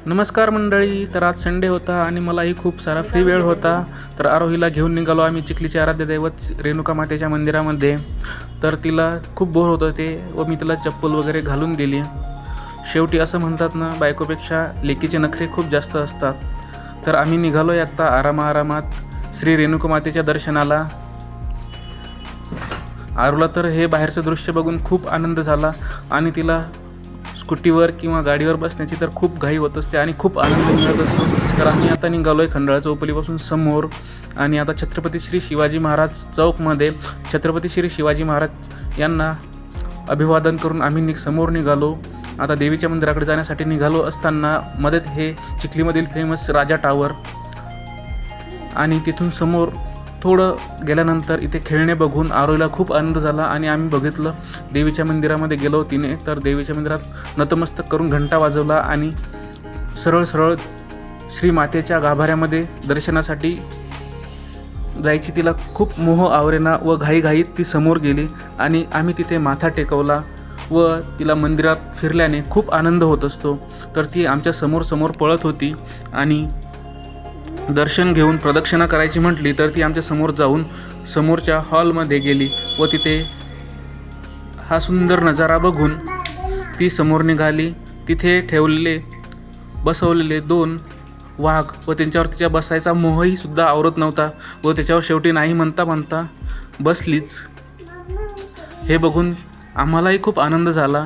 नमस्कार मंडळी. तर आज संडे होता आणि मलाही खूप सारा फ्री वेळ होता. तर आरोहीला घेऊन निघालो आम्ही चिखलीचे आराध्य दैवत रेणुका मातेच्या मंदिरामध्ये. तर तिला खूप बोर होतं ते व मी तिला चप्पल वगैरे घालून दिली. शेवटी असं म्हणतात ना, बायकोपेक्षा लेकीचे नखरे खूप जास्त असतात. तर आम्ही निघालो आता आरामात श्री रेणुका मातेच्या दर्शनाला. आरूला तर हे बाहेरचं दृश्य बघून खूप आनंद झाला आणि तिला स्कूटीवर किंवा गाडीवर बसण्याची तर खूप घाई होत असते आणि खूप आनंद मिळत असतो. तर आम्ही आता निघालो आहे खंडाळा चौपलीपासून समोर आणि आता छत्रपती श्री शिवाजी महाराज चौकमध्ये छत्रपती श्री शिवाजी महाराज यांना अभिवादन करून आम्ही समोर निघालो. आता देवीच्या मंदिराकडे जाण्यासाठी निघालो असताना मध्येच हे चिखलीमधील फेमस राजा टावर आणि तिथून समोर थोडं गेल्यानंतर इथे खेळणे बघून आरोहीला खूप आनंद झाला आणि आम्ही बघितलं. देवीच्या मंदिरामध्ये गेलो तिने. तर देवीच्या मंदिरात नतमस्तक करून घंटा वाजवला आणि सरळ श्री मातेच्या गाभाऱ्यामध्ये दर्शनासाठी जायची तिला खूप मोह आवरेना व घाईघाईत ती समोर गेली आणि आम्ही तिथे माथा टेकवला व तिला मंदिरात फिरल्याने खूप आनंद होत असतो. तर ती आमच्या समोर पळत होती आणि दर्शन घेऊन प्रदक्षिणा करायची म्हटली तर ती आमच्या समोर जाऊन समोरच्या हॉलमध्ये गेली व तिथे हा सुंदर नजारा बघून ती समोर निघाली. तिथे बसवलेले 2 वाघ व त्यांच्यावर तिच्या बसायचा मोहही सुद्धा आवरत नव्हता व त्याच्यावर शेवटी नाही म्हणता बसलीच. हे बघून आम्हालाही खूप आनंद झाला.